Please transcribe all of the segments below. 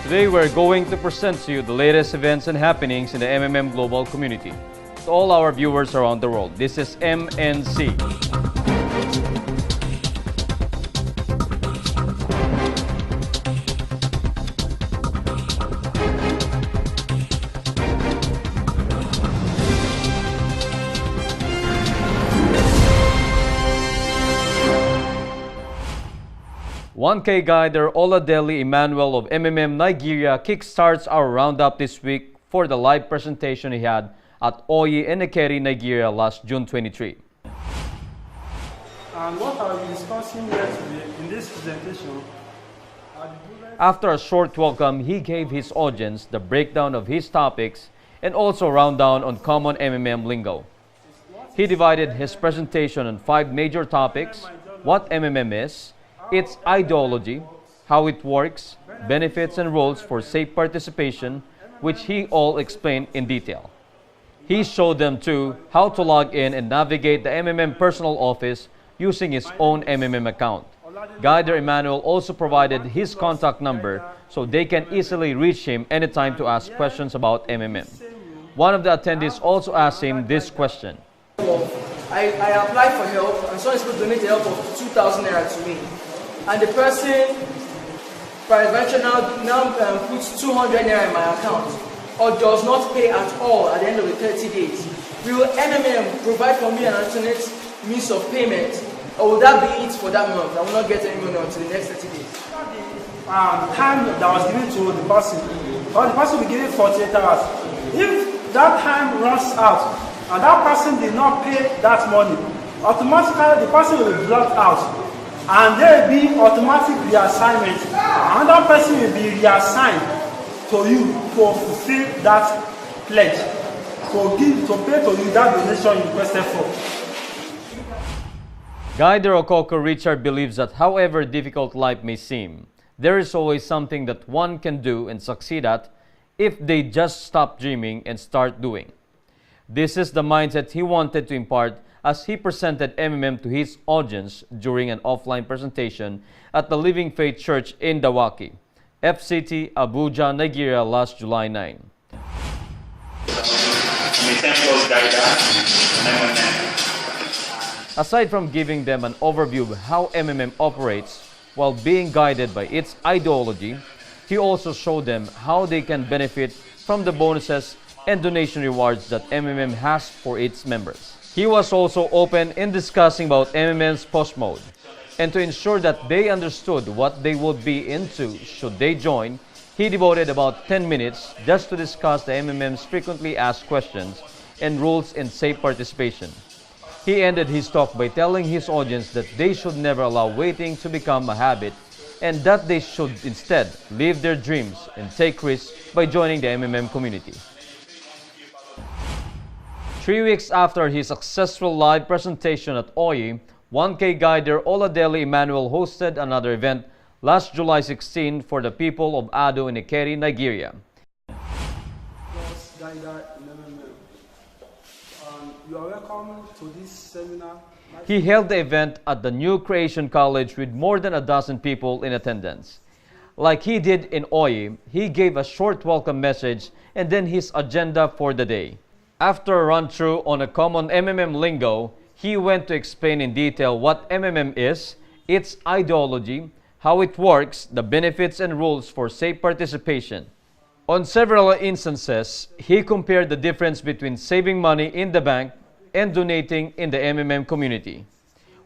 Today we're going to present to you the latest events and happenings in the MMM global community. To all our viewers around the world, this is MNC. $1K guider Oladele Emmanuel of MMM Nigeria kickstarts our roundup this week for the live presentation he had at Oyi Enekeri, Nigeria last June 23. And what I'll be discussing here today in this presentation. After a short welcome, he gave his audience the breakdown of his topics and also rundown on common MMM lingo. He divided his presentation on 5 major topics: what MMM is, its ideology, how it works, benefits and rules for safe participation, which he all explained in detail. He showed them too how to log in and navigate the MMM personal office using his own MMM account. Guider Emmanuel also provided his contact number so they can easily reach him anytime to ask questions about MMM. One of the attendees also asked him this question. I applied for help and someone is supposed to donate the help of 2,000 naira to me. And the person, peradventure, now puts 200 naira in my account or does not pay at all at the end of the 30 days. Will MMM provide for me an alternate means of payment, or will that be it for that month? I will not get any money until the next 30 days. Time that was given to the person, or the person will give it 48 hours. If that time runs out and that person did not pay that money, automatically the person will be blocked out. And there will be automatic reassignment. Another person will be reassigned to you to fulfill that pledge, to pay to you that donation you requested for. Guider Okoko Richard believes that however difficult life may seem, there is always something that one can do and succeed at if they just stop dreaming and start doing. This is the mindset he wanted to impart as he presented MMM to his audience during an offline presentation at the Living Faith Church in Dawaki, FCT, Abuja, Nigeria last July 9. Aside from giving them an overview of how MMM operates while being guided by its ideology, he also showed them how they can benefit from the bonuses and donation rewards that MMM has for its members. He was also open in discussing about MMM's post mode, and to ensure that they understood what they would be into should they join, he devoted about 10 minutes just to discuss the MMM's frequently asked questions and rules in safe participation. He ended his talk by telling his audience that they should never allow waiting to become a habit and that they should instead live their dreams and take risks by joining the MMM community. 3 weeks after his successful live presentation at Oyi, 1K guider Oladele Emmanuel hosted another event last July 16 for the people of Ado Enekeri, Nigeria. You are welcome to this seminar. He held the event at the New Creation College with more than a dozen people in attendance. Like he did in Oyi, he gave a short welcome message and then his agenda for the day. After a run-through on a common MMM lingo, he went to explain in detail what MMM is, its ideology, how it works, the benefits and rules for safe participation. On several instances, he compared the difference between saving money in the bank and donating in the MMM community.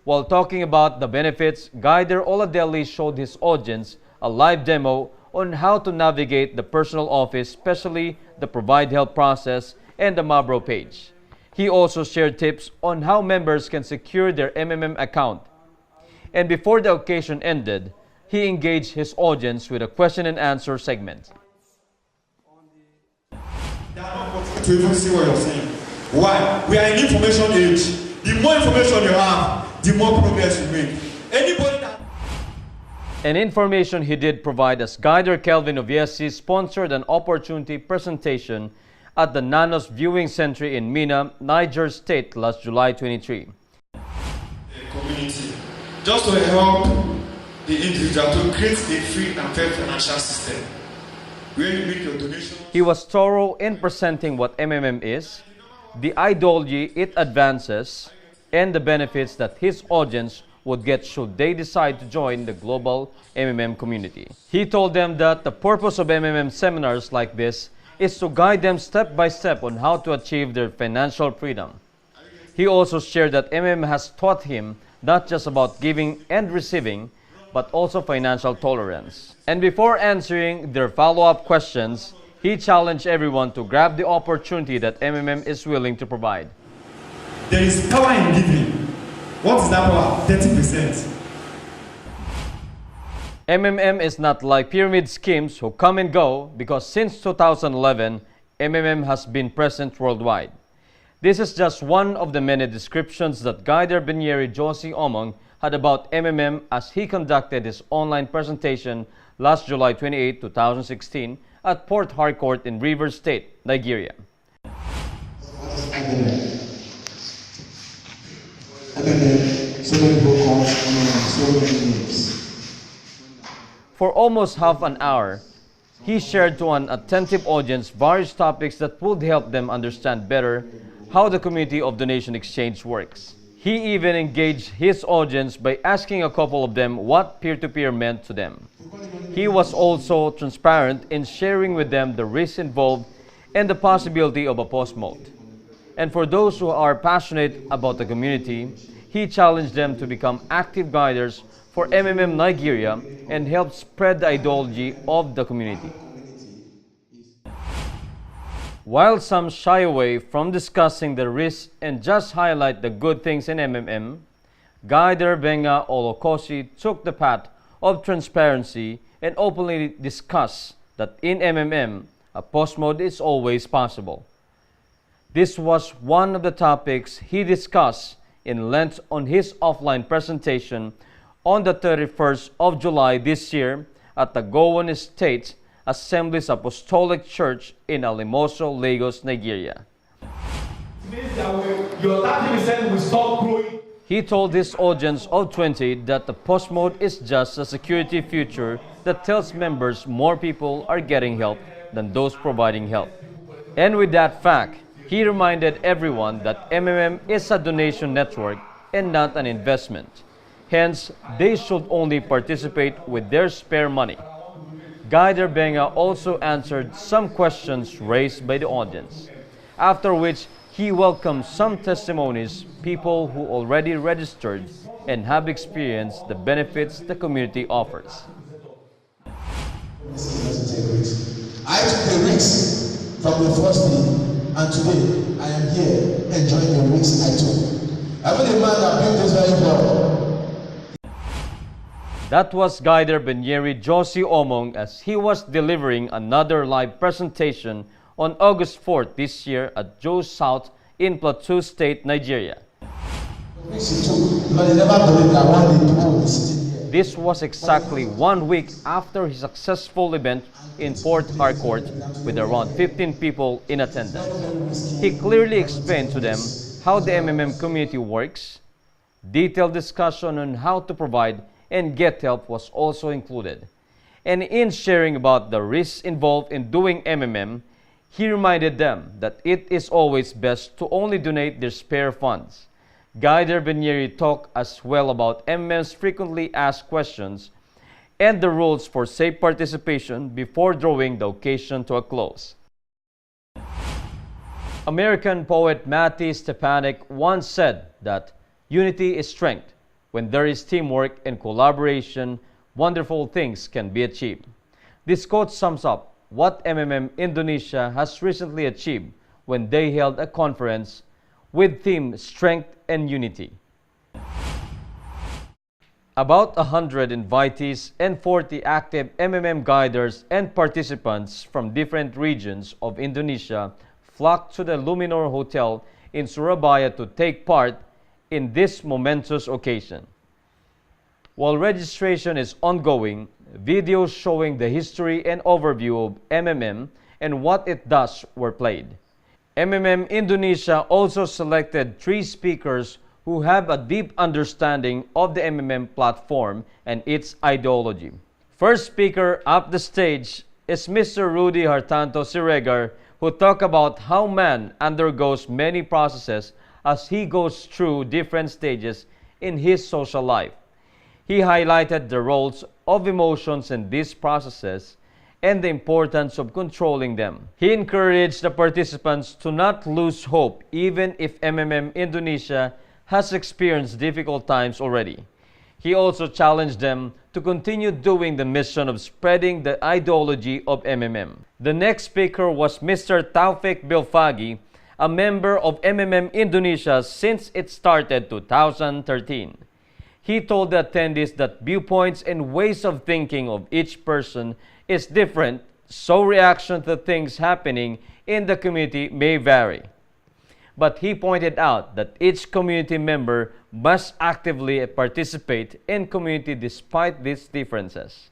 While talking about the benefits, Guider Oladele showed his audience a live demo on how to navigate the personal office, especially the Provide Help process and the Mabro page. He also shared tips on how members can secure their MMM account. And before the occasion ended, he engaged his audience with a question and answer segment. To even see what you're saying. Why? We are in information age. The more information you have, the more progress you make. Anybody that... An information he did provide as Scyther Calvin of ESC sponsored an opportunity presentation at the Nanos Viewing Center in Mina, Niger State last July 23. The community, just to help the individual to create a free and fair financial system. where you make your donations. He was thorough in presenting what MMM is, the ideology it advances, and the benefits that his audience would get should they decide to join the global MMM community. He told them that the purpose of MMM seminars like this is to guide them step by step on how to achieve their financial freedom. He also shared that MMM has taught him not just about giving and receiving, but also financial tolerance. And before answering their follow-up questions, he challenged everyone to grab the opportunity that MMM is willing to provide. There is power in giving. What is that power? 30%. MMM is not like pyramid schemes who come and go, because since 2011, MMM has been present worldwide. This is just one of the many descriptions that Scyther Josie Omong had about MMM as he conducted his online presentation last July 28, 2016 at Port Harcourt in Rivers State, Nigeria. So many people call so many names. For almost half an hour, he shared to an attentive audience various topics that would help them understand better how the community of donation exchange works. He even engaged his audience by asking a couple of them what peer-to-peer meant to them. He was also transparent in sharing with them the risks involved and the possibility of a post-mode. And for those who are passionate about the community, he challenged them to become active guiders for MMM Nigeria and help spread the ideology of the community. While some shy away from discussing the risks and just highlight the good things in MMM, Scyther Olokosi took the path of transparency and openly discussed that in MMM, a post mode is always possible. This was one of the topics he discussed in length on his offline presentation on the 31st of July this year at the Gowon Estate Assemblies Apostolic Church in Alimoso, Lagos, Nigeria. Your 30% will stop growing. He told his audience of 20 that the post mode is just a security feature that tells members more people are getting help than those providing help. And with that fact, he reminded everyone that MMM is a donation network and not an investment. Hence, they should only participate with their spare money. Scyther also answered some questions raised by the audience, after which he welcomed some testimonies, people who already registered and have experienced the benefits the community offers. I took the risk from the first day, and today I am here enjoying the risks I took. I am the man that built this very well. That was Scyther Josie Omong as he was delivering another live presentation on August 4th this year at Jos South in Plateau State, Nigeria. This was exactly 1 week after his successful event in Port Harcourt with around 15 people in attendance. He clearly explained to them how the MMM community works. Detailed discussion on how to provide and get help was also included. And in sharing about the risks involved in doing MMM, he reminded them that it is always best to only donate their spare funds. Scyther talked as well about MMM's frequently asked questions and the rules for safe participation before drawing the occasion to a close. American poet Matty Stepanek once said that unity is strength. When there is teamwork and collaboration, wonderful things can be achieved. This quote sums up what MMM Indonesia has recently achieved when they held a conference with theme Strength and Unity. About 100 invitees and 40 active MMM guiders and participants from different regions of Indonesia flocked to the Luminor Hotel in Surabaya to take part in this momentous occasion. While registration is ongoing, videos showing the history and overview of MMM and what it does were played. MMM Indonesia also selected 3 speakers who have a deep understanding of the MMM platform and its ideology. First speaker up the stage is Mr. Rudy Hartanto Siregar, who talked about how man undergoes many processes as he goes through different stages in his social life. He highlighted the roles of emotions in these processes and the importance of controlling them. He encouraged the participants to not lose hope even if MMM Indonesia has experienced difficult times already. He also challenged them to continue doing the mission of spreading the ideology of MMM. The next speaker was Mr. Taufik Bilfagi, a member of MMM Indonesia since it started 2013. He told the attendees that viewpoints and ways of thinking of each person is different, so reaction to things happening in the community may vary. But he pointed out that each community member must actively participate in community despite these differences.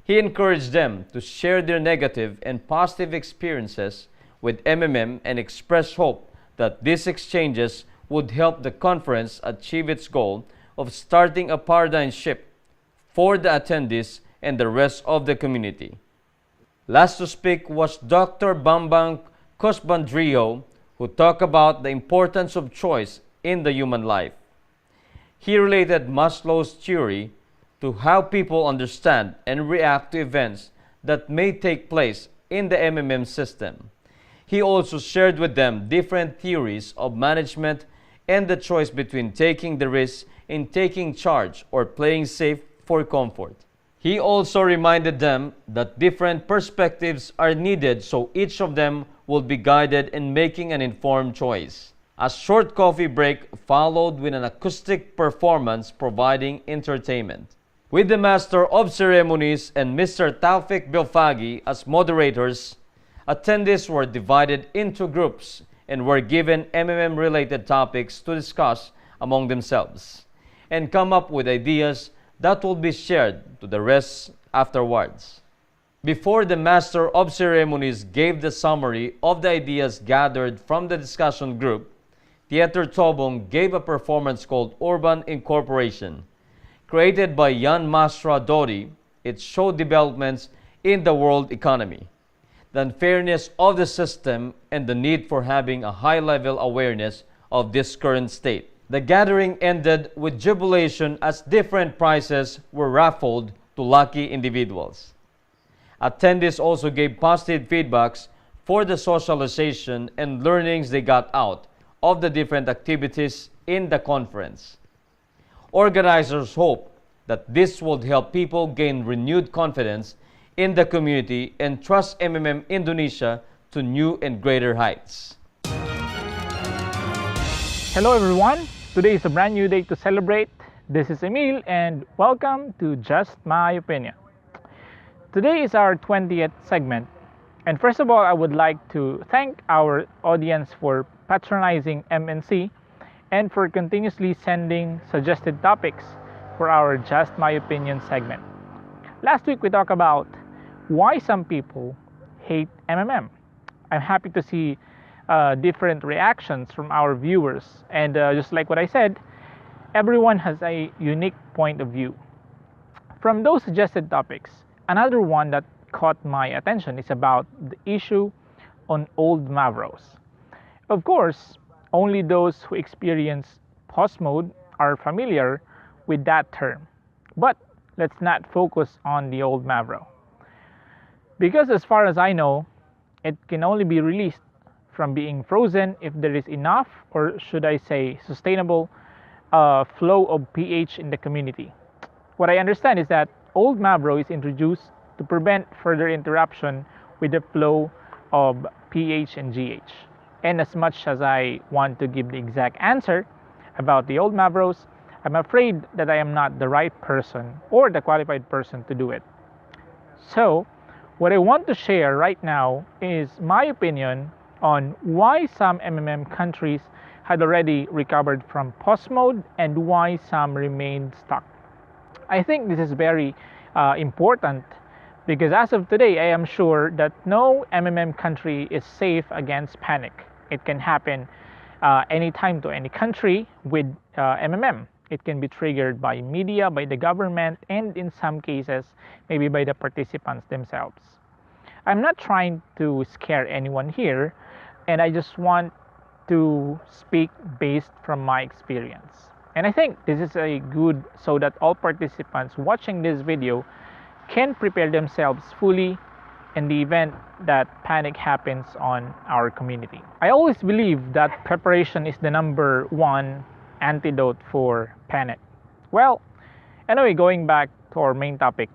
He encouraged them to share their negative and positive experiences with MMM and expressed hope that these exchanges would help the conference achieve its goal of starting a paradigm shift for the attendees and the rest of the community. Last to speak was Dr. Bambang Kosbandrio, who talked about the importance of choice in the human life. He related Maslow's theory to how people understand and react to events that may take place in the MMM system. He also shared with them different theories of management and the choice between taking the risk in taking charge or playing safe for comfort. He also reminded them that different perspectives are needed so each of them will be guided in making an informed choice. A short coffee break followed with an acoustic performance providing entertainment. With the Master of Ceremonies and Mr. Taufik Bilfagi as moderators, attendees were divided into groups and were given MMM-related topics to discuss among themselves and come up with ideas that will be shared to the rest afterwards. Before the Master of Ceremonies gave the summary of the ideas gathered from the discussion group, Theater Tobong gave a performance called Urban Incorporation. Created by Jan Masra Dori, it showed developments in the world economy, the unfairness of the system, and the need for having a high-level awareness of this current state. The gathering ended with jubilation as different prizes were raffled to lucky individuals. Attendees also gave positive feedbacks for the socialization and learnings they got out of the different activities in the conference. Organizers hope that this will help people gain renewed confidence in the community and trust MMM Indonesia to new and greater heights. Hello everyone, today is a brand new day to celebrate. This is Emil and welcome to Just My Opinion. Today is our 20th segment, and first of all I would like to thank our audience for patronizing MNC and for continuously sending suggested topics for our Just My Opinion segment. Last week we talked about why some people hate MMM. I'm happy to see different reactions from our viewers, and just like what I said, everyone has a unique point of view. From those suggested topics, another one that caught my attention is about the issue on old Mavros. Of course, only those who experience pause mode are familiar with that term, but let's not focus on the old Mavro. Because as far as I know, it can only be released from being frozen if there is enough, or should I say sustainable, flow of pH in the community. What I understand is that old Mavro is introduced to prevent further interruption with the flow of pH and GH. And as much as I want to give the exact answer about the old Mavros, I'm afraid that I am not the right person or the qualified person to do it. So, what I want to share right now is my opinion on why some MMM countries had already recovered from pause mode and why some remained stuck. I think this is very important because as of today, I am sure that no MMM country is safe against panic. It can happen anytime to any country with MMM. It can be triggered by media, by the government, and in some cases, maybe by the participants themselves. I'm not trying to scare anyone here, and I just want to speak based from my experience. And I think this is a good so that all participants watching this video can prepare themselves fully in the event that panic happens on our community. I always believe that preparation is the number one antidote for panic. Well, anyway, going back to our main topic,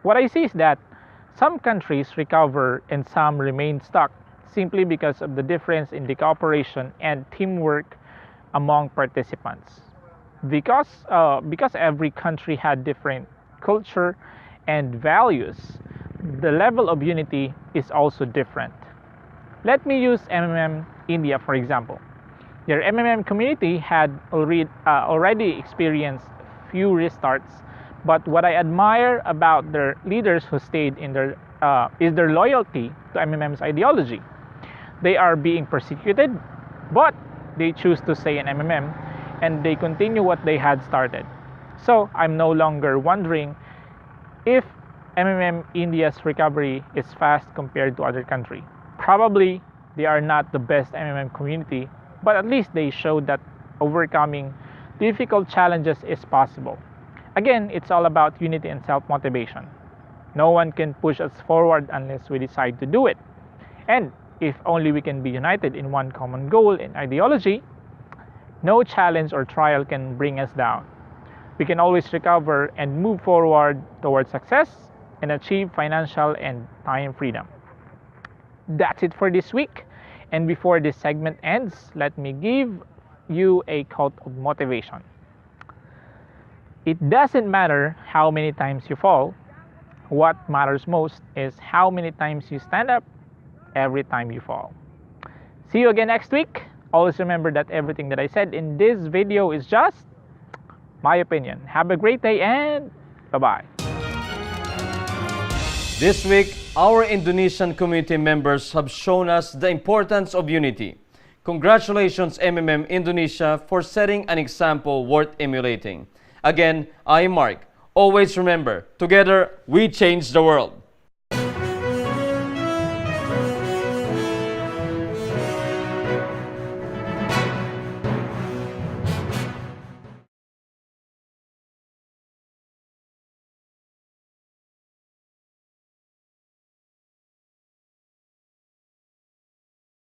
what I see is that some countries recover and some remain stuck simply because of the difference in the cooperation and teamwork among participants. Because every country had different culture and values, the level of unity is also different. Let me use MMM India for example. Their MMM community had already experienced few restarts, but what I admire about their leaders who stayed in their is their loyalty to MMM's ideology. They are being persecuted, but they choose to stay in MMM and they continue what they had started. So I'm no longer wondering if MMM India's recovery is fast compared to other countries. Probably they are not the best MMM community, but at least they showed that overcoming difficult challenges is possible. Again, it's all about unity and self-motivation. No one can push us forward unless we decide to do it. And if only we can be united in one common goal and ideology, no challenge or trial can bring us down. We can always recover and move forward towards success and achieve financial and time freedom. That's it for this week. And before this segment ends, let me give you a quote of motivation. It doesn't matter how many times you fall. What matters most is how many times you stand up every time you fall. See you again next week. Always remember that everything that I said in this video is just my opinion. Have a great day and bye-bye. This week, our Indonesian community members have shown us the importance of unity. Congratulations MMM Indonesia for setting an example worth emulating. Again, I am Mark. Always remember, together we change the world.